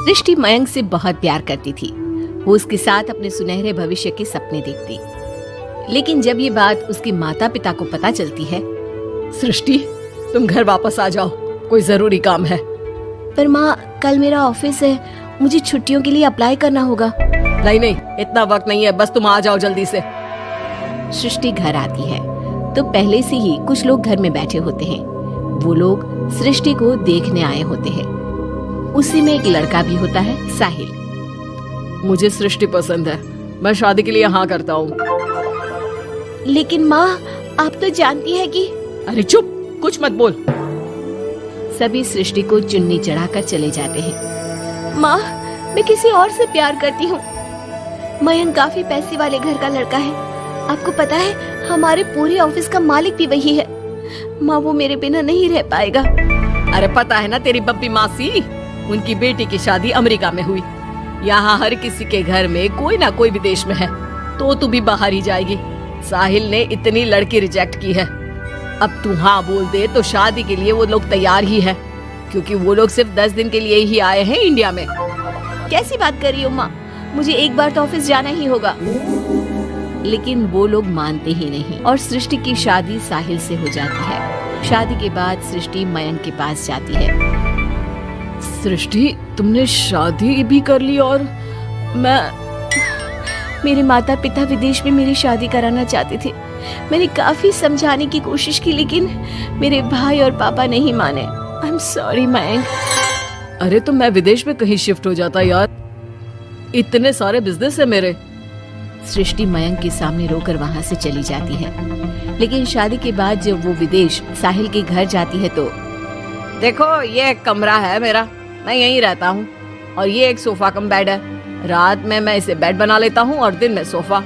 सृष्टि मयंक से बहुत प्यार करती थी। वो उसके साथ अपने सुनहरे भविष्य के सपने देखती। लेकिन जब ये बात उसके माता पिता को पता चलती है, सृष्टि, तुम घर वापस आ जाओ, कोई जरूरी काम है। पर माँ, कल मेरा ऑफिस है, मुझे छुट्टियों के लिए अप्लाई करना होगा। नहीं, इतना वक्त नहीं है, बस तुम आ जाओ जल्दी से। सृष्टि घर आती है तो पहले से ही कुछ लोग घर में बैठे होते हैं। वो लोग सृष्टि को देखने आए होते हैं। उसी में एक लड़का भी होता है, साहिल। मुझे सृष्टि पसंद है, मैं शादी के लिए हाँ करता हूँ। लेकिन माँ, आप तो जानती है कि। अरे चुप, कुछ मत बोल। सभी सृष्टि को चुन्नी चढ़ाकर चले जाते हैं। माँ, मैं किसी और से प्यार करती हूँ। मयंक काफी पैसे वाले घर का लड़का है। आपको पता है, हमारे पूरे ऑफिस का मालिक भी वही है। माँ, वो मेरे बिना नहीं रह पाएगा। अरे पता है ना तेरी बब्बी मासी, उनकी बेटी की शादी अमेरिका में हुई। यहाँ हर किसी के घर में कोई ना कोई विदेश में है, तो तू भी बाहर ही जाएगी। साहिल ने इतनी लड़की रिजेक्ट की है। अब तू हाँ बोल दे तो शादी के लिए वो लोग तैयार ही है, क्योंकि वो लोग सिर्फ 10 दिन के लिए ही आए हैं इंडिया में। कैसी बात कर रही हो माँ, मुझे एक बार तो ऑफिस जाना ही होगा। लेकिन वो लोग मानते ही नहीं और सृष्टि की शादी साहिल से हो जाती है। शादी के बाद सृष्टि मयंक के पास जाती है। सृष्टि, तुमने शादी भी कर ली और मेरे माता पिता विदेश में मेरी शादी कराना चाहते थे। मैंने काफी समझाने की कोशिश की, लेकिन मेरे भाई और पापा नहीं माने। I am sorry Mayank. अरे तो मैं विदेश में कहीं शिफ्ट हो जाता यार, इतने सारे बिजनेस है मेरे। सृष्टि मयंक के सामने रोकर वहाँ से चली जाती है। लेकिन शादी के बाद जब वो विदेश साहिल के घर जाती है तो देखो, ये एक कमरा है मेरा, मैं यहीं रहता हूँ, और ये एक सोफा कम बेड है। रात में मैं इसे बेड बना लेता हूँ और दिन में सोफा।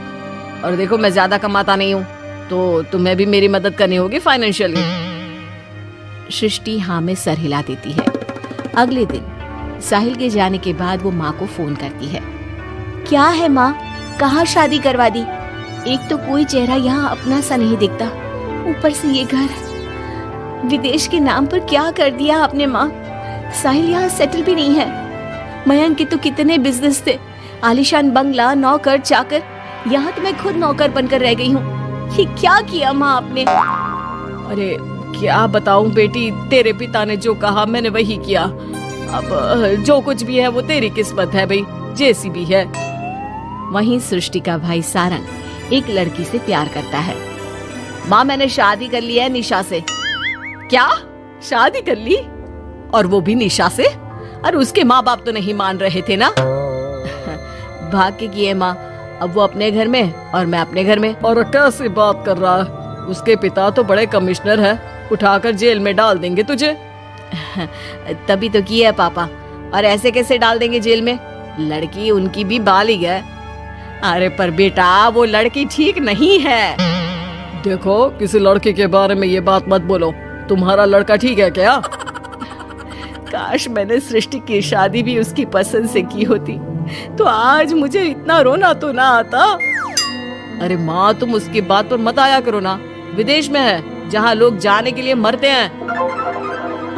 और देखो, मैं ज्यादा कमाता नहीं हूँ, तो तुम्हें भी मेरी मदद करनी होगी फाइनेंशियली। सृष्टि हाँ में सर हिला देती है। अगले दिन साहिल के जाने के बाद वो माँ को फोन करती है। क्या है माँ, कहाँ शादी करवा दी? एक तो कोई चेहरा यहाँ अपना सा नहीं दिखता, ऊपर से ये घर। विदेश के नाम पर क्या कर दिया आपने माँ? साहिल यहाँ सेटल भी नहीं है। मयंक के तो कितने बिजनेस थे, आलीशान बंगला, नौकर चाकर। यहाँ तो मैं खुद नौकर बनकर रह गई हूँ। ये क्या किया माँ आपने? अरे क्या बताऊं बेटी, तेरे पिता ने जो कहा मैंने वही किया। अब जो कुछ भी है वो तेरी किस्मत है भाई, जैसी भी है। वहीं सृष्टि का भाई सारंग एक लड़की से प्यार करता है। माँ, मैंने शादी कर ली है निशा से। क्या शादी कर ली? और वो भी निशा से? और उसके माँ बाप तो नहीं मान रहे थे ना? भाग्य की है माँ, अब वो अपने घर में और मैं अपने घर में। और कैसी बात कर रहा है? उसके पिता तो बड़े कमिश्नर है, उठाकर जेल में डाल देंगे तुझे। तभी तो किया है पापा। और ऐसे कैसे डाल देंगे जेल में? लड़की उनकी भी बालिग है। अरे पर बेटा, वो लड़की ठीक नहीं है। देखो, किसी लड़की के बारे में ये बात मत बोलो। तुम्हारा लड़का ठीक है क्या? काश मैंने सृष्टि की शादी भी उसकी पसंद से की होती, तो आज मुझे इतना रोना तो ना आता। अरे माँ, तुम उसकी बात पर मत आया करो ना। विदेश में है, जहाँ लोग जाने के लिए मरते हैं।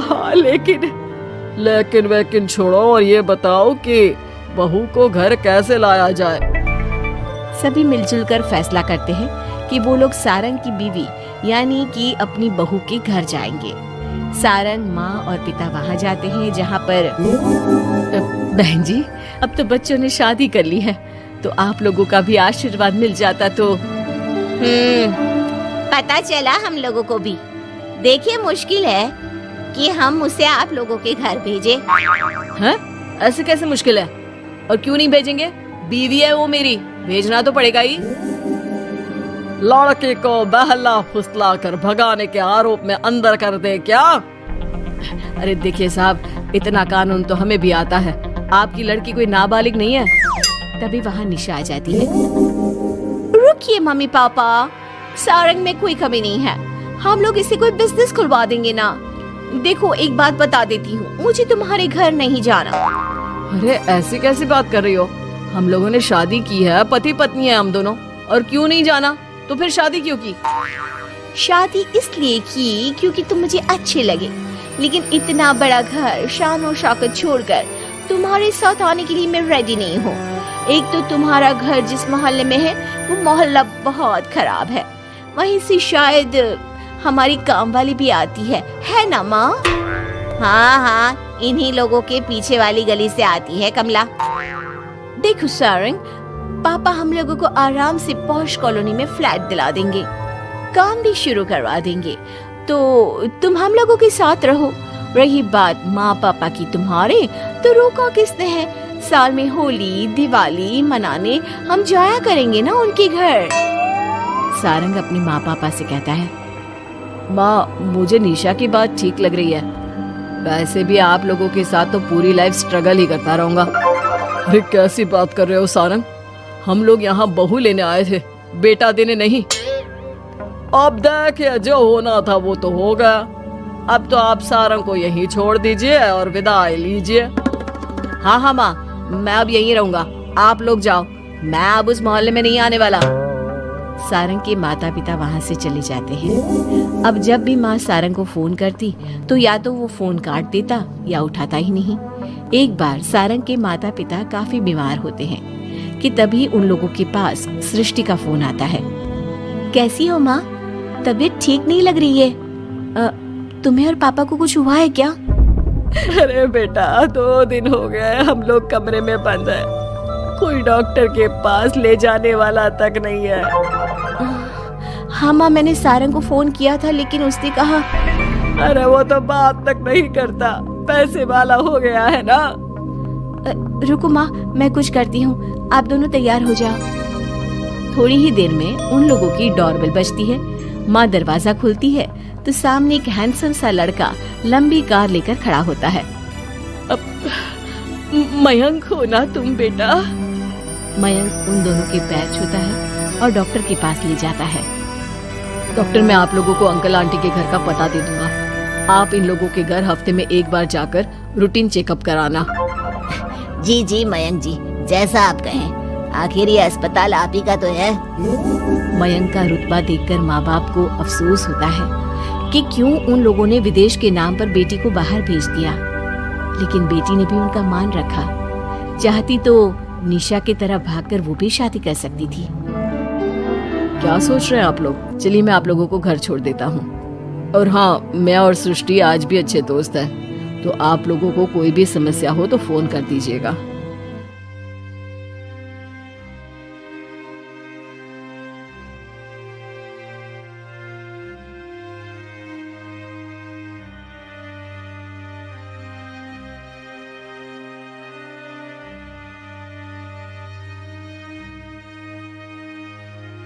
हाँ, लेकिन छोड़ो और ये बताओ कि बहू को घर कैसे लाया जाए। सभी मिलजुल कर फैसला करते हैं कि वो लोग सारंग की बीवी यानी कि अपनी बहू के घर जाएंगे। सारंग, माँ और पिता वहाँ जाते हैं, जहाँ पर बहन जी, अब तो बच्चों ने शादी कर ली है, तो आप लोगों का भी आशीर्वाद मिल जाता तो। पता चला हम लोगों को भी। देखिए, मुश्किल है कि हम उसे आप लोगों के घर भेजे। हैं? ऐसे कैसे मुश्किल है? और क्यों नहीं भेजेंगे? बीवी है वो मेरी, भेजना तो पड़ेगा ही। लड़के को बहला फुसला कर भगाने के आरोप में अंदर कर दे क्या? अरे देखिए साहब, इतना कानून तो हमें भी आता है। आपकी लड़की कोई नाबालिग नहीं है। तभी वहाँ निशा आ जाती है। रुकिए मम्मी पापा, सारंग में कोई कमी नहीं है। हम लोग इसे कोई बिजनेस खुलवा देंगे ना। देखो, एक बात बता देती हूँ, मुझे तुम्हारे घर नहीं जाना। अरे ऐसी कैसी बात कर रही हो? हम लोगों ने शादी की है, पति पत्नी है हम दोनों, और क्यों नहीं जाना? तो फिर शादी क्यों की? शादी इसलिए की क्योंकि तुम मुझे अच्छे लगे, लेकिन इतना बड़ा घर शान और शौकत छोड़कर तुम्हारे साथ आने के लिए मैं रेडी नहीं हूँ। एक तो तुम्हारा घर जिस मोहल्ले में है वो मोहल्ला बहुत खराब है, वहीं से शायद हमारी काम वाली भी आती है ना माँ? हाँ हाँ, इन्हीं लोगों के पीछे वाली गली से आती है कमला। देखो सारंग, पापा हम लोगों को आराम से पॉश कॉलोनी में फ्लैट दिला देंगे, काम भी शुरू करवा देंगे, तो तुम हम लोगों के साथ रहो। रही बात माँ पापा की तुम्हारे, तो रोका किसने है? साल में होली दिवाली मनाने हम जाया करेंगे ना उनके घर। सारंग अपने माँ पापा से कहता है, माँ मुझे निशा की बात ठीक लग रही है, वैसे भी आप लोगों के साथ तो पूरी लाइफ स्ट्रगल ही करता रहूंगा। अरे कैसी बात कर रहे हो सारंग, हम लोग यहाँ बहू लेने आए थे, बेटा देने नहीं। अब देखिए जो होना था वो तो हो गया, अब तो आप सारंग को यहीं छोड़ दीजिए और विदाई लीजिए। हाँ हाँ माँ, मैं अब यहीं रहूंगा, आप लोग जाओ, मैं अब उस मोहल्ले में नहीं आने वाला। सारंग के माता पिता वहाँ से चले जाते हैं। अब जब भी माँ सारंग को फोन करती तो या तो वो फोन काट देता या उठाता ही नहीं। एक बार सारंग के माता पिता काफी बीमार होते हैं कि तभी उन लोगों के पास सृष्टि का फोन आता है। कैसी हो माँ? तबीयत ठीक नहीं लग रही है। तुम्हें और पापा को कुछ हुआ है क्या? अरे बेटा 2 दिन हो गए हम लोग कमरे में बंद है, कोई डॉक्टर के पास ले जाने वाला तक नहीं है। हाँ माँ, मैंने सारंग को फोन किया था लेकिन उसने कहा। अरे वो तो बात तक नहीं करता, पैसे वाला हो गया है ना। रुको माँ, मैं कुछ करती हूँ, आप दोनों तैयार हो जाओ। थोड़ी ही देर में उन लोगों की डोरबेल बजती है। माँ दरवाजा खुलती है तो सामने एक हैंडसम सा लड़का लंबी कार लेकर खड़ा होता है। मयंक हो ना तुम बेटा? मयंक उन दोनों के पैर छूता है और डॉक्टर के पास ले जाता है। डॉक्टर, मैं आप लोगों को अंकल आंटी के घर का पता दे दूंगा, आप इन लोगों के घर हफ्ते में एक बार जाकर रूटीन चेकअप कराना। जी जी मयंक जी, जैसा आप कहें, आखिर ये अस्पताल आप ही का तो है। मयंक का रुतबा देखकर माँ बाप को अफसोस होता है कि क्यों उन लोगों ने विदेश के नाम पर बेटी को बाहर भेज दिया, लेकिन बेटी ने भी उनका मान रखा। चाहती तो निशा की तरह भागकर वो भी शादी कर सकती थी। क्या सोच रहे हैं आप लोग? चलिए मैं आप लोगों को घर छोड़ देता हूँ। और हाँ, मैं और सृष्टि आज भी अच्छे दोस्त हैं, तो आप लोगों को कोई भी समस्या हो तो फोन कर दीजिएगा।